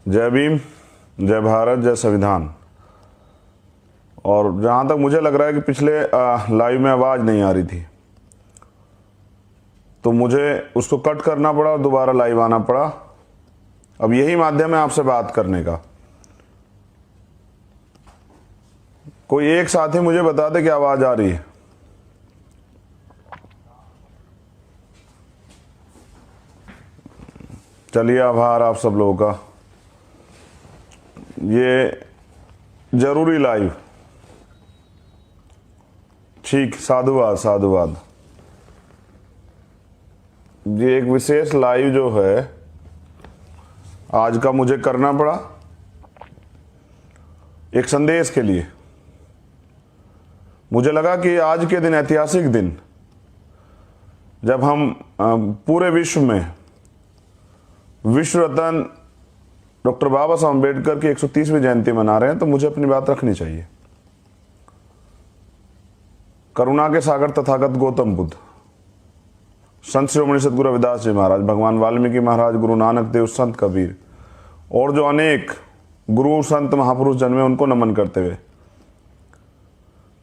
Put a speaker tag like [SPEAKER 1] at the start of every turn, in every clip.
[SPEAKER 1] जय भीम, जय भारत, जय संविधान। और जहाँ तक मुझे लग रहा है कि पिछले लाइव में आवाज़ नहीं आ रही थी, तो मुझे उसको कट करना पड़ा और दोबारा लाइव आना पड़ा। अब यही माध्यम है आपसे बात करने का। कोई एक साथी मुझे बता दे कि आवाज़ आ रही है। चलिए, आभार आप सब लोगों का। ये जरूरी लाइव, ठीक, साधुवाद साधुवाद। ये एक विशेष लाइव जो है आज का मुझे करना पड़ा एक संदेश के लिए। मुझे लगा कि आज के दिन, ऐतिहासिक दिन, जब हम पूरे विश्व में विश्व रत्न डॉक्टर बाबा साहब अम्बेडकर की 130वीं जयंती मना रहे हैं, तो मुझे अपनी बात रखनी चाहिए। करुणा के सागर तथागत गौतम बुद्ध, संत शिरोमणि सतगुरु रविदास जी महाराज, भगवान वाल्मीकि महाराज, गुरु नानक देव, संत कबीर और जो अनेक गुरु संत महापुरुष जन्मे, उनको नमन करते हुए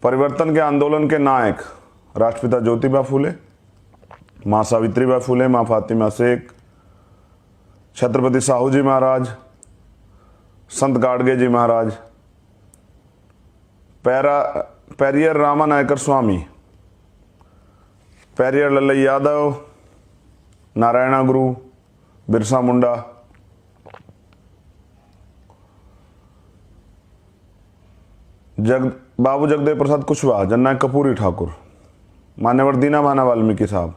[SPEAKER 1] परिवर्तन के आंदोलन के नायक राष्ट्रपिता ज्योतिबा फूले, माँ सावित्रीबाई फूले, माँ फातिमा शेख, छत्रपति साहू जी महाराज, संत गाडगे जी महाराज, पेरियर रामा नायकर स्वामी, पेरियर लल्लई यादव, नारायणा गुरु, बिरसा मुंडा, बाबू जगदेव प्रसाद कुशवाहा, जननायक कपूरी ठाकुर, मान्यवर दीना भाना वाल्मीकि साहब,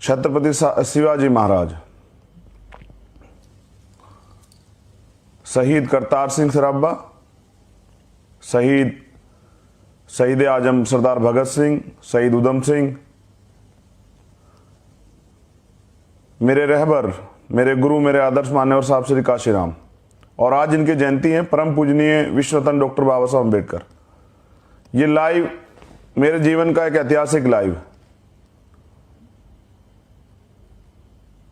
[SPEAKER 1] छत्रपति शिवाजी महाराज, शहीद करतार सिंह सराबा, शहीद आजम सरदार भगत सिंह, शहीद उधम सिंह, मेरे रहबर, मेरे गुरु, मेरे आदर्श मान्यवर साहब श्री काशीराम, और आज इनकी जयंती है, परम पूजनीय विश्व रत्न डॉक्टर बाबा साहब अम्बेडकर। ये लाइव मेरे जीवन का एक ऐतिहासिक लाइव,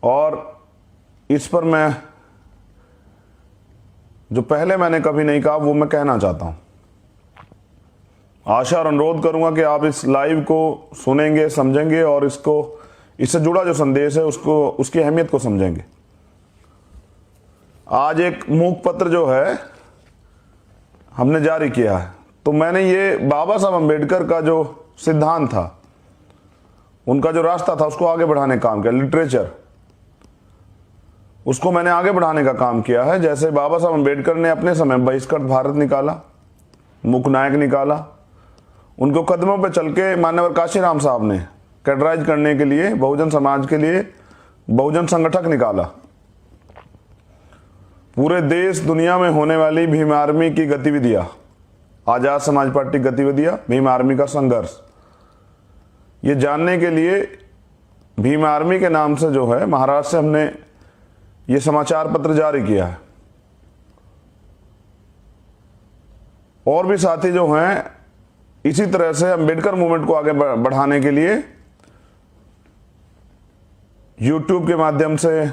[SPEAKER 1] और इस पर मैं जो पहले मैंने कभी नहीं कहा वो मैं कहना चाहता हूं। आशा और अनुरोध करूंगा कि आप इस लाइव को सुनेंगे, समझेंगे और इससे जुड़ा जो संदेश है उसकी अहमियत को समझेंगे। आज एक मूक पत्र जो है हमने जारी किया है, तो मैंने ये बाबा साहब अम्बेडकर का जो सिद्धांत था, उनका जो रास्ता था, उसको आगे बढ़ाने का काम किया। लिटरेचर, उसको मैंने आगे बढ़ाने का काम किया है। जैसे बाबा साहब अम्बेडकर ने अपने समय बहिष्कृत भारत निकाला, मूक नायक निकाला, उनको कदमों पे चल के मान्यवर काशीराम साहब ने कैडराइज करने के लिए, बहुजन समाज के लिए बहुजन संगठक निकाला। पूरे देश दुनिया में होने वाली भीम आर्मी की गतिविधियां, आजाद समाज पार्टी गतिविधियां, भीम आर्मी का संघर्ष, ये जानने के लिए भीम आर्मी के नाम से जो है महाराष्ट्र से हमने ये समाचार पत्र जारी किया है। और भी साथी जो हैं इसी तरह से अम्बेडकर मूवमेंट को आगे बढ़ाने के लिए यूट्यूब के माध्यम से,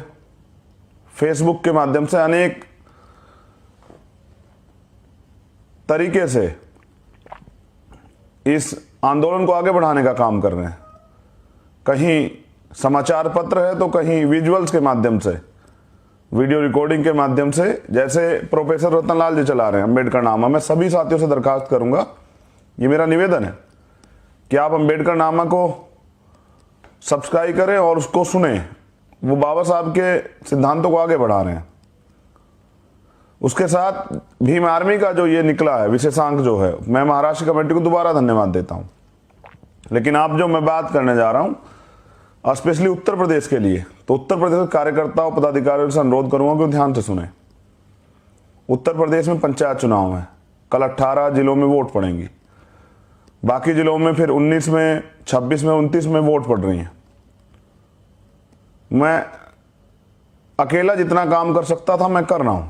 [SPEAKER 1] फेसबुक के माध्यम से, अनेक तरीके से इस आंदोलन को आगे बढ़ाने का काम कर रहे हैं। कहीं समाचार पत्र है तो कहीं विजुअल्स के माध्यम से, वीडियो रिकॉर्डिंग के माध्यम से, जैसे प्रोफेसर रतनलाल जी चला रहे हैं अम्बेडकर नामा। मैं सभी साथियों से दरखास्त करूंगा, ये मेरा निवेदन है कि आप अम्बेडकर नामा को सब्सक्राइब करें और उसको सुने। वो बाबा साहब के सिद्धांतों को आगे बढ़ा रहे हैं। उसके साथ भीम आर्मी का जो ये निकला है विशेषांक जो है, मैं महाराष्ट्र कमेटी को दोबारा धन्यवाद देता हूं। लेकिन आप जो मैं बात करने जा रहा हूं स्पेशली उत्तर प्रदेश के लिए, तो उत्तर प्रदेश के कार्यकर्ताओं, पदाधिकारियों से अनुरोध करूंगा कि ध्यान से सुने। उत्तर प्रदेश में पंचायत चुनाव है, कल 18 जिलों में वोट पड़ेंगी, बाकी जिलों में फिर 19 में, 26 में, 29 में वोट पड़ रही हैं। मैं अकेला जितना काम कर सकता था मैं कर रहा हूं,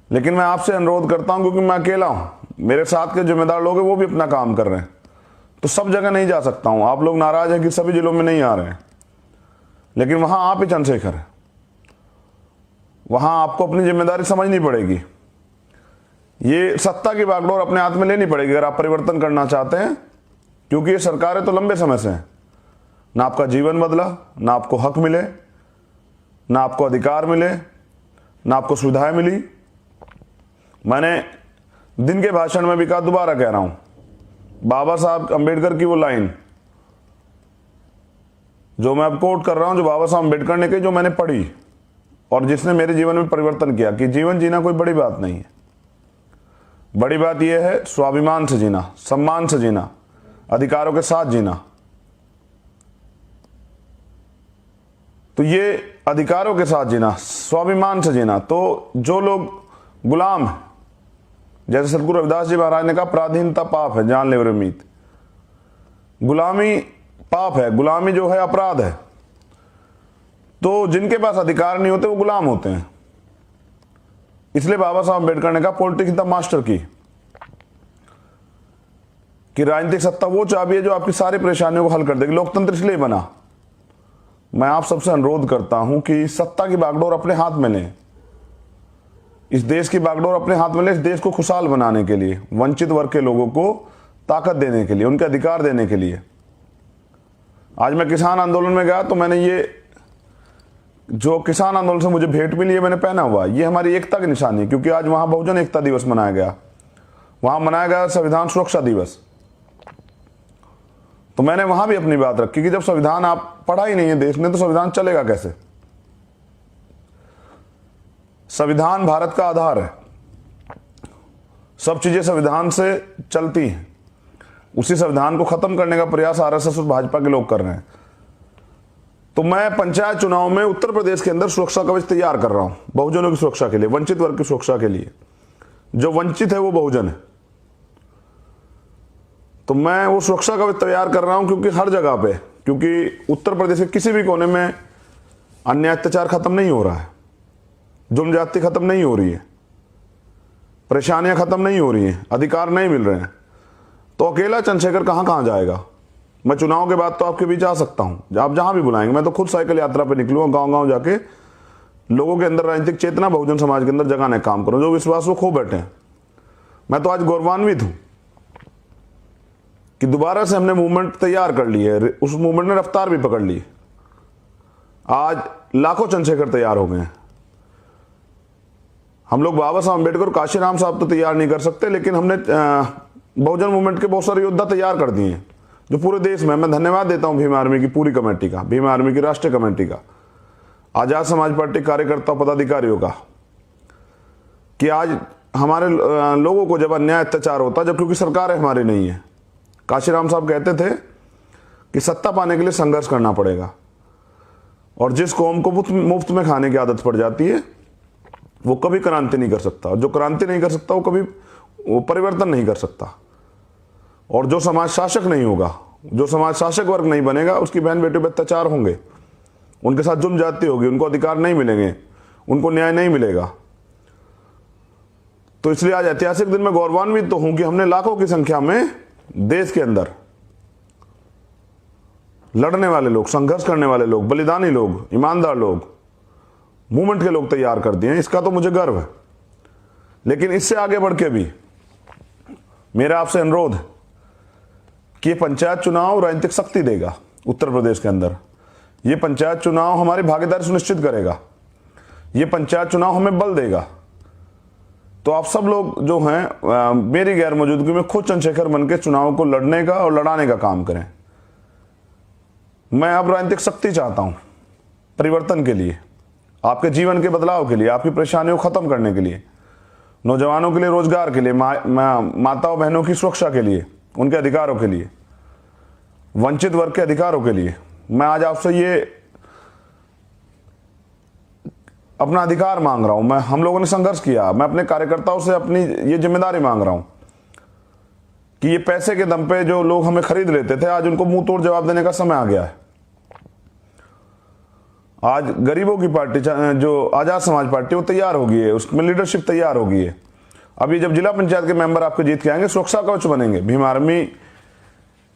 [SPEAKER 1] लेकिन मैं आपसे अनुरोध करता हूं, क्योंकि मैं अकेला हूं, मेरे साथ के जिम्मेदार लोग हैं वो भी अपना काम कर रहे हैं, तो सब जगह नहीं जा सकता हूं। आप लोग नाराज हैं कि सभी जिलों में नहीं आ रहे हैं, लेकिन वहां आप ही चंद्रशेखर हैं। वहां आपको अपनी जिम्मेदारी समझनी पड़ेगी। ये सत्ता की बागडोर अपने हाथ में लेनी पड़ेगी अगर आप परिवर्तन करना चाहते हैं, क्योंकि ये सरकारें तो लंबे समय से हैं। ना आपका जीवन बदला, ना आपको हक मिले, ना आपको अधिकार मिले, ना आपको सुविधाएं मिली। मैंने दिन के भाषण में भी कहा, दोबारा कह रहा हूं, बाबा साहब अंबेडकर की वो लाइन जो मैं अब कोट कर रहा हूं, जो बाबा साहब अंबेडकर ने कही, जो मैंने पढ़ी और जिसने मेरे जीवन में परिवर्तन किया, कि जीवन जीना कोई बड़ी बात नहीं है। बड़ी बात यह है स्वाभिमान से जीना, सम्मान से जीना, अधिकारों के साथ जीना। तो ये अधिकारों के साथ जीना, स्वाभिमान से जीना। तो जो लोग गुलाम हैं, जैसे सदगुरु रविदास जी महाराज ने कहा, पराधीनता पाप है, जानलेवा मीत। गुलामी पाप है, गुलामी जो है अपराध है। तो जिनके पास अधिकार नहीं होते वो गुलाम होते हैं। इसलिए बाबा साहब अम्बेडकर ने कहा, पॉलिटिक्स द मास्टर की, कि राजनीतिक सत्ता वो चाबी है जो आपकी सारी परेशानियों को हल कर देगी। लोकतंत्र इसलिए बना। मैं आप सबसे अनुरोध करता हूं कि सत्ता की बागडोर अपने हाथ में लें, इस देश की बागडोर अपने हाथ में लें, इस देश को खुशहाल बनाने के लिए, वंचित वर्ग के लोगों को ताकत देने के लिए, उनके अधिकार देने के लिए। आज मैं किसान आंदोलन में गया तो मैंने ये जो किसान आंदोलन से मुझे भेंट मिली है, मैंने पहना हुआ, ये हमारी एकता की निशानी है। क्योंकि आज वहां बहुजन एकता दिवस मनाया गया, वहां मनाया गया संविधान सुरक्षा दिवस। तो मैंने वहां भी अपनी बात रखी कि जब संविधान आप पढ़ा ही नहीं है देश में, तो संविधान चलेगा कैसे। संविधान भारत का आधार है, सब चीजें संविधान से चलती हैं। उसी संविधान को खत्म करने का प्रयास आरएसएस और भाजपा के लोग कर रहे हैं। तो मैं पंचायत चुनाव में उत्तर प्रदेश के अंदर सुरक्षा कवच तैयार कर रहा हूं, बहुजनों की सुरक्षा के लिए, वंचित वर्ग की सुरक्षा के लिए। जो वंचित है वो बहुजन है। तो मैं वो सुरक्षा कवच तैयार कर रहा हूं, क्योंकि हर जगह पे, क्योंकि उत्तर प्रदेश के किसी भी कोने में अन्याय अत्याचार खत्म नहीं हो रहा है, जुल्म जाति खत्म नहीं हो रही है, परेशानियां खत्म नहीं हो रही हैं, अधिकार नहीं मिल रहे हैं। तो अकेला चंद्रशेखर कहां कहां जाएगा। मैं चुनाव के बाद तो आपके बीच आ सकता हूं, आप जहां भी बुलाएंगे। मैं तो खुद साइकिल यात्रा पे निकलूंगा, गांव गांव जाके लोगों के अंदर राजनीतिक चेतना बहुजन समाज के अंदर जगाने का काम करूं। जो विश्वास वो खो बैठे हैं। मैं तो आज गौरवान्वित हूं कि दोबारा से हमने मूवमेंट तैयार कर ली है। उस मूवमेंट ने रफ्तार भी पकड़ ली। आज लाखों चंद्रशेखर तैयार हो गए हैं। हम लोग बाबा साहब अम्बेडकर, काशीराम साहब तो तैयार नहीं कर सकते, लेकिन हमने बहुजन मूवमेंट के बहुत सारे योद्धा तैयार कर दिए हैं, जो पूरे देश में। मैं धन्यवाद देता हूं भीम आर्मी की पूरी कमेटी का, भीम आर्मी की राष्ट्रीय कमेटी का, आजाद समाज पार्टी कार्यकर्ता पदाधिकारियों का, कि आज हमारे लोगों को जब अन्याय अत्याचार होता, जब क्योंकि सरकार हमारी नहीं है। काशीराम साहब कहते थे कि सत्ता पाने के लिए संघर्ष करना पड़ेगा, और जिस कौम को मुफ्त में खाने की आदत पड़ जाती है वो कभी क्रांति नहीं कर सकता, और जो क्रांति नहीं कर सकता वो कभी परिवर्तन नहीं कर सकता। और जो समाज शासक नहीं होगा, जो समाज शासक वर्ग नहीं बनेगा, उसकी बहन बेटियों पर अत्याचार होंगे, उनके साथ जुल्म जाती होगी, उनको अधिकार नहीं मिलेंगे, उनको न्याय नहीं मिलेगा। तो इसलिए आज ऐतिहासिक दिन में गौरवान्वित तो हूं कि हमने लाखों की संख्या में देश के अंदर लड़ने वाले लोग, संघर्ष करने वाले लोग, बलिदानी लोग, ईमानदार लोग, मूवमेंट के लोग तैयार कर दिए हैं। इसका तो मुझे गर्व है। लेकिन इससे आगे बढ़ के भी मेरा आपसे अनुरोध है कि ये पंचायत चुनाव राजनीतिक शक्ति देगा उत्तर प्रदेश के अंदर। ये पंचायत चुनाव हमारी भागीदारी सुनिश्चित करेगा। ये पंचायत चुनाव हमें बल देगा। तो आप सब लोग जो हैं मेरी गैर मौजूदगी में खुद चंद्रशेखर बन के चुनाव को लड़ने का और लड़ाने का काम करें। मैं अब राजनीतिक शक्ति चाहता हूं परिवर्तन के लिए, आपके जीवन के बदलाव के लिए, आपकी परेशानियों को खत्म करने के लिए, नौजवानों के लिए रोजगार के लिए, माताओं बहनों की सुरक्षा के लिए, उनके अधिकारों के लिए, वंचित वर्ग के अधिकारों के लिए। मैं आज आपसे ये अपना अधिकार मांग रहा हूं। हम लोगों ने संघर्ष किया। मैं अपने कार्यकर्ताओं से अपनी ये जिम्मेदारी मांग रहा हूं कि ये पैसे के दम पे जो लोग हमें खरीद लेते थे, आज उनको मुंह तोड़ जवाब देने का समय आ गया है। आज गरीबों की पार्टी जो आजाद समाज पार्टी, वो तैयार हो गई है, उसमें लीडरशिप तैयार हो गई है। अभी जब जिला पंचायत के मेंबर आपके जीत के आएंगे, सुरक्षा कवच बनेंगे। भीम आर्मी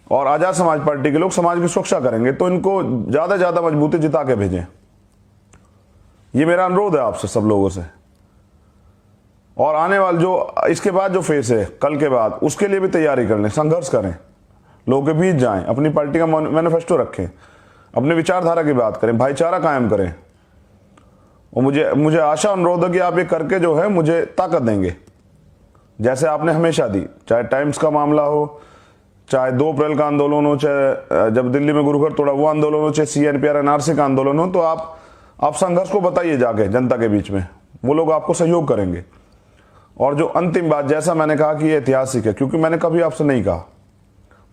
[SPEAKER 1] और आजाद समाज पार्टी के लोग समाज की सुरक्षा करेंगे, तो इनको ज्यादा से ज्यादा मजबूती जिता के भेजें। ये मेरा अनुरोध है आपसे सब लोगों से। और आने वाले जो इसके बाद जो फेस है कल के बाद, उसके लिए भी तैयारी कर लें, संघर्ष करें, लोगों के बीच जाएं, अपनी पार्टी का मैनिफेस्टो रखें, अपने विचारधारा की बात करें, भाईचारा कायम करें। और मुझे आशा अनुरोध है कि आप ये करके जो है मुझे ताकत देंगे, जैसे आपने हमेशा दी। चाहे टाइम्स का मामला हो, चाहे 2 अप्रैल का आंदोलन हो, चाहे जब दिल्ली में गुरुघर तोड़ा वो आंदोलन हो, चाहे CNPR NRC का आंदोलन हो, तो आप संघर्ष को बताइए जाके जनता के बीच में, वो लोग आपको सहयोग करेंगे। और जो अंतिम बात, जैसा मैंने कहा कि ये ऐतिहासिक है, क्योंकि मैंने कभी आपसे नहीं कहा,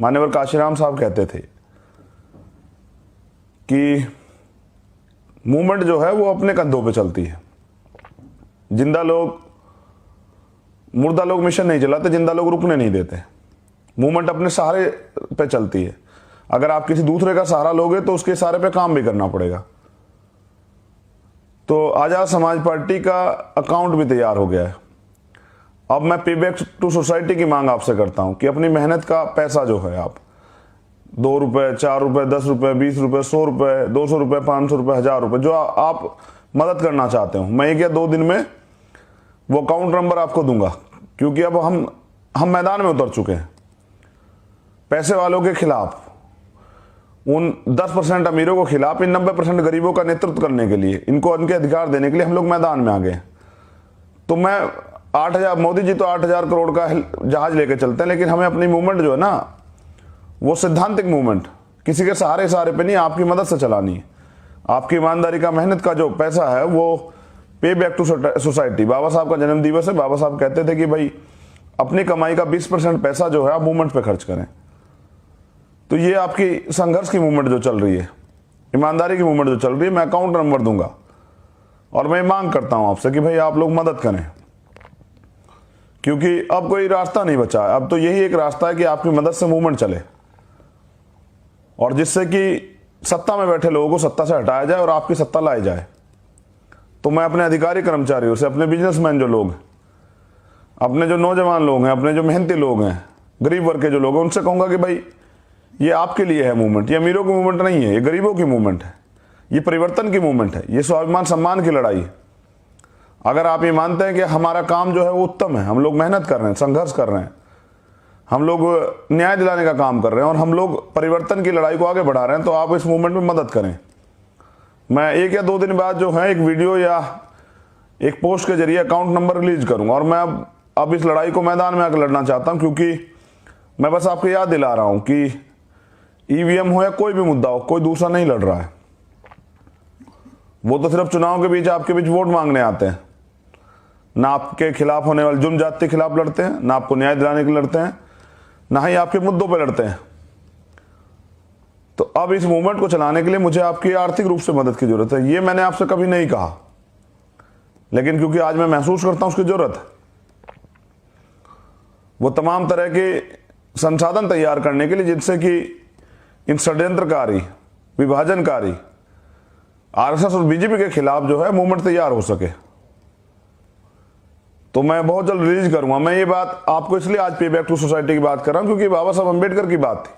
[SPEAKER 1] मान्यवर काशीराम साहब कहते थे कि मूवमेंट जो है वो अपने कंधों पे चलती है। मुर्दा लोग मिशन नहीं चलाते, जिंदा लोग रुकने नहीं देते। मूवमेंट अपने सहारे पे चलती है। अगर आप किसी दूसरे का सहारा लोगे तो उसके सहारे पे काम भी करना पड़ेगा। तो आजाद समाज पार्टी का अकाउंट भी तैयार हो गया है। अब मैं पे बैक टू सोसाइटी की मांग आपसे करता हूं कि अपनी मेहनत का पैसा जो है, आप 2 रुपए, 4 रुपए, 10 रुपए, 20 रुपए, 100 रुपए, 200 रुपए, 500 रुपए, 1000 रुपए, जो आप मदद करना चाहते हो, मैं 1 या 2 दिन में वो अकाउंट नंबर आपको दूंगा। क्योंकि अब हम मैदान में उतर चुके हैं। पैसे वालों के खिलाफ, उन 10% अमीरों को खिलाफ, इन 90% गरीबों का नेतृत्व करने के लिए, इनको उनके अधिकार देने के लिए हम लोग मैदान में आ गए। तो मैं 8,000, मोदी जी तो 8,000 करोड़ का जहाज लेके चलते हैं, लेकिन हमें अपनी मूवमेंट जो है ना, वो सिद्धांतिक मूवमेंट, किसी के सहारे पे नहीं, आपकी मदद से चलानी है। आपकी ईमानदारी का, मेहनत का जो पैसा है वो पे बैक टू सोसाइटी। बाबा साहब का जन्म दिवस है। बाबा साहब कहते थे कि भाई अपनी कमाई का 20% पैसा जो है आप मूवमेंट पे खर्च करें। तो ये आपकी संघर्ष की मूवमेंट जो चल रही है, ईमानदारी की मूवमेंट जो चल रही है, मैं अकाउंट नंबर दूंगा। और मैं मांग करता हूं आपसे कि भाई आप लोग मदद करें, क्योंकि अब कोई रास्ता नहीं बचा है। अब तो यही एक रास्ता है कि आपकी मदद से मूवमेंट चले, और जिससे कि सत्ता में बैठे लोगों को सत्ता से हटाया जाए और आपकी सत्ता लाई जाए। तो मैं अपने अधिकारी कर्मचारियों से, अपने बिजनेसमैन जो लोग, अपने जो नौजवान लोग हैं, अपने जो मेहनती लोग हैं, गरीब वर्ग के जो लोग हैं, उनसे कहूंगा कि भाई ये आपके लिए है मूवमेंट। ये अमीरों की मूवमेंट नहीं है, ये गरीबों की मूवमेंट है, ये परिवर्तन की मूवमेंट है, ये स्वाभिमान सम्मान की लड़ाई है। अगर आप ये मानते हैं कि हमारा काम जो है वो उत्तम है, हम लोग मेहनत कर रहे हैं, संघर्ष कर रहे हैं, हम लोग न्याय दिलाने का काम कर रहे हैं, और हम लोग परिवर्तन की लड़ाई को आगे बढ़ा रहे हैं, तो आप इस मूवमेंट में मदद करें। मैं 1 या 2 दिन बाद जो है एक वीडियो या एक पोस्ट के जरिए अकाउंट नंबर रिलीज करूंगा। और मैं अब इस लड़ाई को मैदान में आकर लड़ना चाहता हूं, क्योंकि मैं बस आपको याद दिला रहा हूं कि ईवीएम हो या कोई भी मुद्दा हो, कोई दूसरा नहीं लड़ रहा है। वो तो सिर्फ चुनाव के बीच आपके बीच वोट मांगने आते हैं। ना आपके खिलाफ होने वाले जुर्म जाति के खिलाफ लड़ते हैं, ना आपको न्याय दिलाने के लिए लड़ते हैं, ना ही आपके मुद्दों पर लड़ते हैं। तो अब इस मूवमेंट को चलाने के लिए मुझे आपकी आर्थिक रूप से मदद की जरूरत है। ये मैंने आपसे कभी नहीं कहा, लेकिन क्योंकि आज मैं महसूस करता हूं उसकी जरूरत है। वो तमाम तरह के संसाधन तैयार करने के लिए जिनसे कि इन षड्यंत्रकारी, विभाजनकारी आरएसएस और बीजेपी के खिलाफ जो है मूवमेंट तैयार हो सके। तो मैं बहुत जल्द रिलीज करूंगा। मैं ये बात आपको इसलिए आज पे बैक टू सोसाइटी की बात कर रहा हूं क्योंकि बाबा साहब अंबेडकर की बात थी,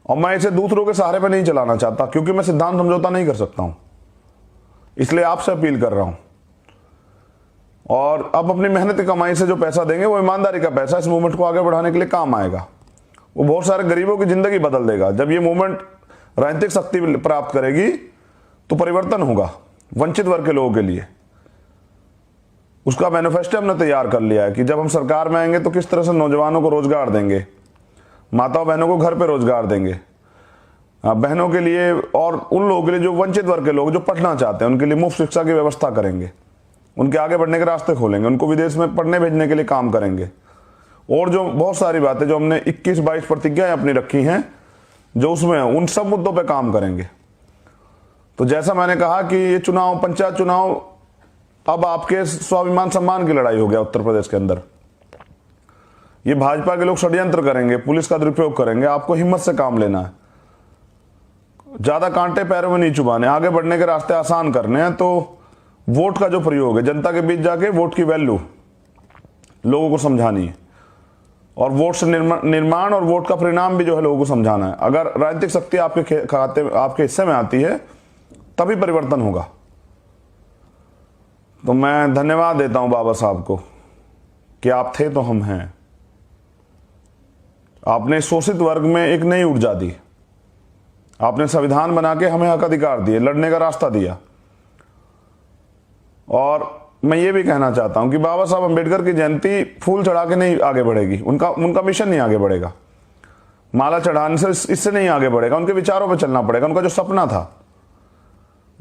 [SPEAKER 1] और मैं इसे दूसरों के सहारे पे नहीं चलाना चाहता, क्योंकि मैं सिद्धांत समझौता नहीं कर सकता हूं। इसलिए आपसे अपील कर रहा हूं। और अब अपनी मेहनत की कमाई से जो पैसा देंगे वो ईमानदारी का पैसा इस मूवमेंट को आगे बढ़ाने के लिए काम आएगा। वो बहुत सारे गरीबों की जिंदगी बदल देगा। जब ये मूवमेंट राजनीतिक शक्ति प्राप्त करेगी तो परिवर्तन होगा वंचित वर्ग के लोगों के लिए। उसका मैनिफेस्टो हमने तैयार कर लिया है कि जब हम सरकार में आएंगे तो किस तरह से नौजवानों को रोजगार देंगे, माताओं बहनों को घर पे रोजगार देंगे, बहनों के लिए और उन लोगों के लिए जो वंचित वर्ग के लोग जो पढ़ना चाहते हैं उनके लिए मुफ्त शिक्षा की व्यवस्था करेंगे, उनके आगे बढ़ने के रास्ते खोलेंगे, उनको विदेश में पढ़ने भेजने के लिए काम करेंगे। और जो बहुत सारी बातें जो हमने 21-22 प्रतिज्ञाएं अपनी रखी हैं जो उसमें उन सब मुद्दों पे काम करेंगे। तो जैसा मैंने कहा कि ये चुनाव, पंचायत चुनाव अब आपके स्वाभिमान सम्मान की लड़ाई हो गया उत्तर प्रदेश के अंदर। ये भाजपा के लोग षड्यंत्र करेंगे, पुलिस का दुरुपयोग करेंगे, आपको हिम्मत से काम लेना है, ज्यादा कांटे पैरों में नहीं चुभाने, आगे बढ़ने के रास्ते आसान करने हैं। तो वोट का जो प्रयोग है, जनता के बीच जाके वोट की वैल्यू लोगों को समझानी है। और वोट से निर्माण और वोट का परिणाम भी जो है लोगों को समझाना है। अगर राजनीतिक शक्ति आपके खाते आपके हिस्से में आती है तभी परिवर्तन होगा। तो मैं धन्यवाद देता हूं बाबा साहब को कि आप थे तो हम हैं। आपने शोषित वर्ग में एक नई ऊर्जा दी, आपने संविधान बना के हमें हक अधिकार दिए, लड़ने का रास्ता दिया। और मैं ये भी कहना चाहता हूं कि बाबा साहब अंबेडकर की जयंती फूल चढ़ा के नहीं आगे बढ़ेगी, उनका मिशन नहीं आगे बढ़ेगा, माला चढ़ाने से इससे नहीं आगे बढ़ेगा। उनके विचारों पर चलना पड़ेगा। उनका जो सपना था,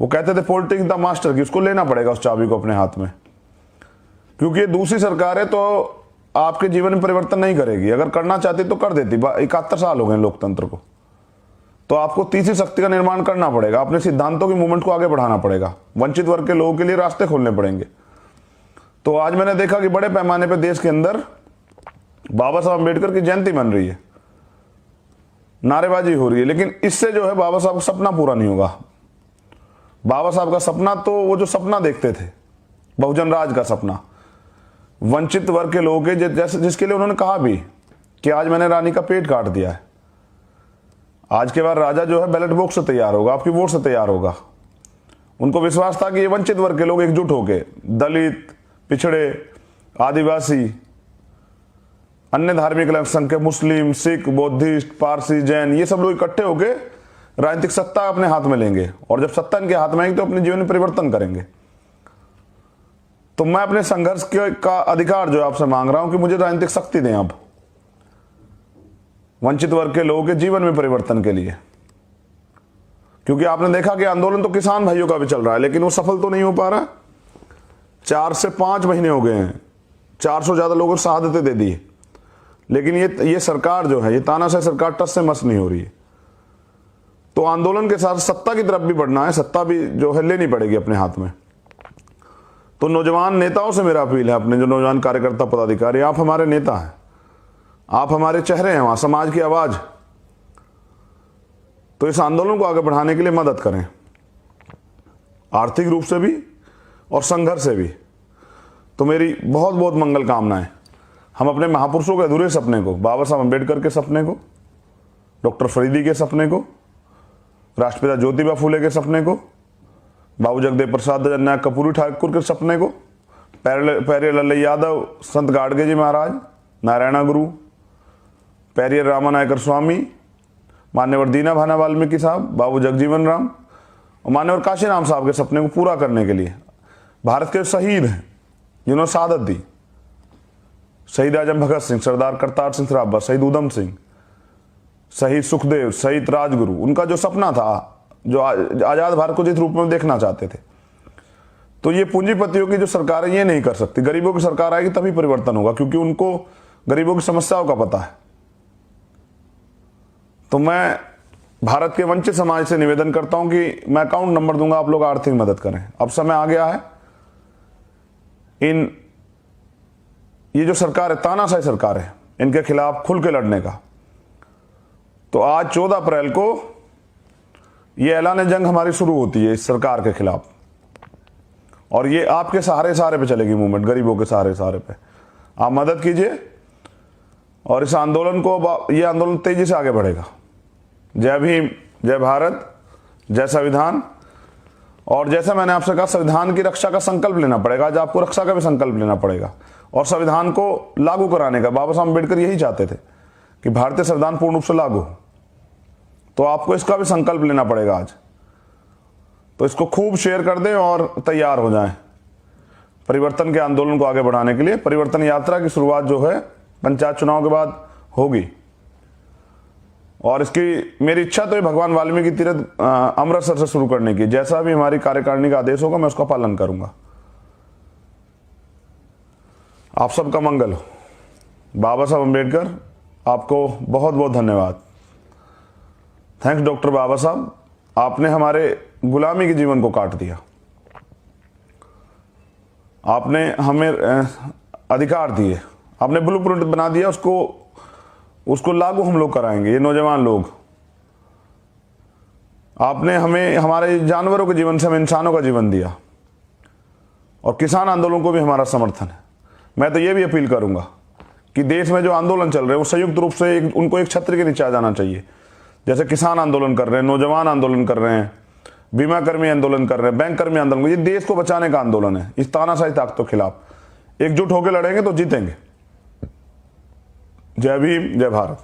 [SPEAKER 1] वो कहते थे पॉलिटिक्स द मास्टर की, उसको लेना पड़ेगा उस चाबी को अपने हाथ में, क्योंकि ये दूसरी सरकार है तो आपके जीवन में परिवर्तन नहीं करेगी। अगर करना चाहती तो कर देती। 71 साल हो गए लोकतंत्र को, तो आपको तीसरी शक्ति का निर्माण करना पड़ेगा, अपने सिद्धांतों की मूवमेंट को आगे बढ़ाना पड़ेगा, वंचित वर्ग के लोगों के लिए रास्ते खोलने पड़ेंगे। तो आज मैंने देखा कि बड़े पैमाने पर देश के अंदर बाबा साहब अम्बेडकर की जयंती बन रही है, नारेबाजी हो रही है, लेकिन इससे जो है बाबा साहब का सपना पूरा नहीं होगा। बाबा साहब का सपना तो वो जो सपना देखते थे, बहुजन राज का सपना, वंचित वर्ग के लोगों के जैसे, जिसके लिए उन्होंने कहा भी कि आज मैंने रानी का पेट काट दिया है, आज के बाद राजा जो है बैलेट बॉक्स से तैयार होगा, आपकी वोट से तैयार होगा। उनको विश्वास था कि ये वंचित वर्ग के लोग एकजुट होके, दलित, पिछड़े, आदिवासी, अन्य धार्मिक अल्पसंख्यक, मुस्लिम, सिख, बौद्धिस्ट, पारसी, जैन, ये सब लोग इकट्ठे होके राजनीतिक सत्ता अपने हाथ में लेंगे, और जब सत्ता इनके हाथ में आएगी तो अपने जीवन में परिवर्तन करेंगे। तो मैं अपने संघर्ष का अधिकार जो है आपसे मांग रहा हूं कि मुझे राजनीतिक शक्ति दें अब वंचित वर्ग के लोगों के जीवन में परिवर्तन के लिए। क्योंकि आपने देखा कि आंदोलन तो किसान भाइयों का भी चल रहा है, लेकिन वो सफल तो नहीं हो पा रहा। 4 से 5 महीने हो गए हैं, 400 ज्यादा लोगों को शहादतें दे दी, लेकिन ये सरकार जो है, ये तानाशाही सरकार टस से मस नहीं हो रही है। तो आंदोलन के साथ सत्ता की तरफ भी बढ़ना है, सत्ता भी जो है लेनी पड़ेगी अपने हाथ में। तो नौजवान नेताओं से मेरा अपील है, अपने जो नौजवान कार्यकर्ता पदाधिकारी, आप हमारे नेता हैं, आप हमारे चेहरे हैं, वहां समाज की आवाज। तो इस आंदोलन को आगे बढ़ाने के लिए मदद करें, आर्थिक रूप से भी और संघर्ष से भी। तो मेरी बहुत बहुत मंगल कामनाएं। हम अपने महापुरुषों के अधूरे सपने को, बाबा साहब अम्बेडकर के सपने को, डॉक्टर फरीदी के सपने को, राष्ट्रपिता ज्योतिबा फूले के सपने को, बाबू जगदेव प्रसाद जननायक कर्पूरी ठाकुर के सपने को, पेरियर लल्लई यादव, संत गाडगे जी महाराज, नारायणा गुरु, पेरियर रामानायकर स्वामी, मान्यवर दीना भाना वाल्मीकि साहब, बाबू जगजीवन राम और मान्यवर काशीराम साहब के सपने को पूरा करने के लिए भारत के शहीद हैं जिन्होंने शहादत दी, शहीद आजम भगत सिंह, सरदार करतार सिंह सराभा, शहीद उधम सिंह, शहीद सुखदेव, शहीद राजगुरु, उनका जो सपना था, जो आजाद भारत को जिस रूप में देखना चाहते थे। तो ये पूंजीपतियों की जो सरकार है ये नहीं कर सकती। गरीबों की सरकार आएगी तभी परिवर्तन होगा, क्योंकि उनको गरीबों की समस्याओं का पता है। तो मैं भारत के वंचित समाज से निवेदन करता हूं कि मैं अकाउंट नंबर दूंगा, आप लोग आर्थिक मदद करें। अब समय आ गया है ये जो सरकार है, तानाशाही सरकार है, इनके खिलाफ खुल के लड़ने का। तो आज 14 अप्रैल को ये ऐलान जंग हमारी शुरू होती है इस सरकार के खिलाफ, और ये आपके सहारे पे चलेगी मूवमेंट, गरीबों के सहारे पे। आप मदद कीजिए और इस आंदोलन को, ये आंदोलन तेजी से आगे बढ़ेगा। जय भीम, जय भारत, जय संविधान। और जैसा मैंने आपसे कहा, संविधान की रक्षा का संकल्प लेना पड़ेगा। आज आपको रक्षा का भी संकल्प लेना पड़ेगा और संविधान को लागू कराने का। बाबा साहब अम्बेडकर यही चाहते थे कि भारतीय संविधान पूर्ण रूप से लागू हो, तो आपको इसका भी संकल्प लेना पड़ेगा आज। तो इसको खूब शेयर कर दें और तैयार हो जाएं परिवर्तन के आंदोलन को आगे बढ़ाने के लिए। परिवर्तन यात्रा की शुरुआत जो है पंचायत चुनाव के बाद होगी, और इसकी मेरी इच्छा तो है भगवान वाल्मीकि तीर्थ अमृतसर से शुरू करने की। जैसा भी हमारी कार्यकारिणी का आदेश होगा मैं उसका पालन करूंगा। आप सबका मंगल हो। बाबा साहब अम्बेडकर, आपको बहुत बहुत धन्यवाद। थैंक्स डॉक्टर बाबा साहब, आपने हमारे गुलामी के जीवन को काट दिया। आपने हमें अधिकार दिए, आपने ब्लूप्रिंट बना दिया, उसको लागू हम लोग कराएंगे, ये नौजवान लोग। आपने हमें हमारे जानवरों के जीवन से हमें इंसानों का जीवन दिया, और किसान आंदोलन को भी हमारा समर्थन है। मैं तो ये भी अपील करूंगा कि देश में जो आंदोलन चल रहे हैं वो संयुक्त रूप से उनको एक छत्र के नीचे आ जाना चाहिए। जैसे किसान आंदोलन कर रहे हैं, नौजवान आंदोलन कर रहे हैं, बीमा कर्मी आंदोलन कर रहे हैं, बैंक कर्मी आंदोलन, ये देश को बचाने का आंदोलन है। इस तानाशाही ताकतों के खिलाफ एकजुट होकर लड़ेंगे तो जीतेंगे। जय भीम, जय भारत।